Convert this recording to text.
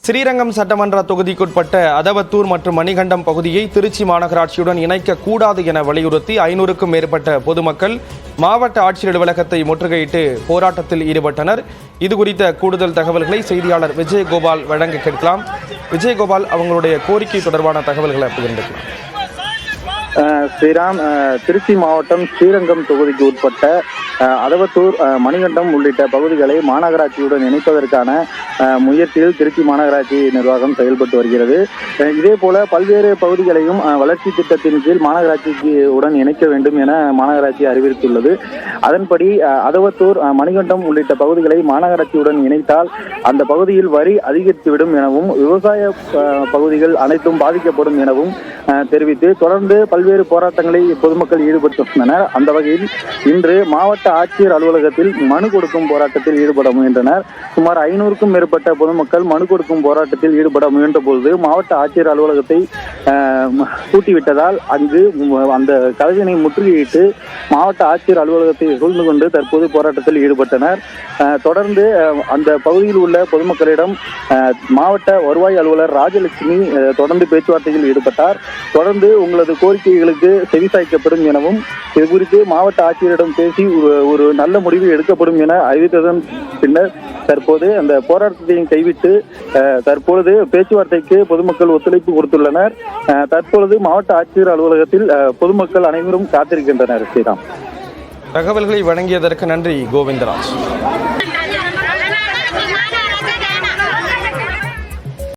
ஸ்ரீரங்கம் சட்டமன்ற தொகுதிக்குட்பட்ட அதவத்தூர் மற்றும் மணிகண்டம் பகுதியை திருச்சி மாநகராட்சியுடன் இணைக்கக்கூடாது என வலியுறுத்தி 500க்கும் மேற்பட்ட பொதுமக்கள் மாவட்ட ஆட்சியர் அலுவலகத்தை முற்றுகையிட்டு போராட்டத்தில் ஈடுபட்டனர். இதுகுறித்த கூடுதல் தகவல்களை செய்தியாளர் விஜயகோபால் வழங்க கேட்கலாம். விஜயகோபால், அவங்களுடைய கோரிக்கை தொடர்பான தகவல்களை பகிர்ந்துக்கலாம். ஸ்ரீராம், திருச்சி மாவட்டம் ஸ்ரீரங்கம் தொகுதிக்கு உட்பட்ட அதவத்தூர், மணிகண்டம் உள்ளிட்ட பகுதிகளை மாநகராட்சியுடன் இணைப்பதற்கான முயற்சியில் திருச்சி மாநகராட்சி நிர்வாகம் செயல்பட்டு வருகிறது. இதே போல பல்வேறு பகுதிகளையும் வளர்ச்சி திட்டத்தின் கீழ் மாநகராட்சியுடன் இணைக்க வேண்டும் என மாநகராட்சி அறிவித்துள்ளது. அதன்படி அதவத்தூர், மணிகண்டம் உள்ளிட்ட பகுதிகளை மாநகராட்சியுடன் இணைத்தால் அந்த பகுதியில் வரி அதிகரித்துவிடும் எனவும் விவசாய பகுதிகள் அனைத்தும் பாதிக்கப்படும் எனவும் தெரிவித்து தொடர்ந்து பல்வேறு போராட்டங்களை பொதுமக்கள் ஈடுபட்டுள்ளனர். அந்த வகையில் இன்று மாவட்ட ஆட்சியர் அலுவலகத்தில் மனு கொடுக்கும் போராட்டத்தில் ஈடுபட முயன்றனர். சுமார் 500க்கும் மேற்பட்ட பொதுமக்கள் மனு கொடுக்கும் போராட்டத்தில் ஈடுபட முயன்ற பொழுது மாவட்ட ஆட்சியர் அலுவலகத்தை பூட்டிவிட்டதால் அங்கு அந்த கதவினை முற்றுகையிட்டு மாவட்ட ஆட்சியர் அலுவலகத்தை சூழ்ந்து கொண்டு தற்போது போராட்டத்தில் ஈடுபட்டனர். தொடர்ந்து அந்த பகுதியில் உள்ள பொதுமக்களிடம் மாவட்ட வருவாய் அலுவலர் ராஜலட்சுமி தொடர்ந்து பேச்சுவார்த்தையில் ஈடுபட்டார். தொடர்ந்து உங்களது கோரிக்கைகளுக்கு செவிசாய்க்கப்படும் எனவும் இது குறித்து மாவட்ட ஆட்சியரிடம் பேசி ஒரு நல்ல முடிவு எடுக்கப்படும் என அறிவித்ததன் பின்னர் தற்போது அந்த போராட்டத்தையும் கைவிட்டு தற்பொழுது பேச்சுவார்த்தைக்கு பொதுமக்கள் ஒத்துழைப்பு கொடுத்துள்ளனர். தற்பொழுது மாவட்ட ஆட்சியர் அலுவலகத்தில் பொதுமக்கள் அனைவரும் காத்திருக்கின்றனர். ஸ்ரீராம், தகவல்களை வழங்கியதற்கு நன்றி கோவிந்தராஜ்.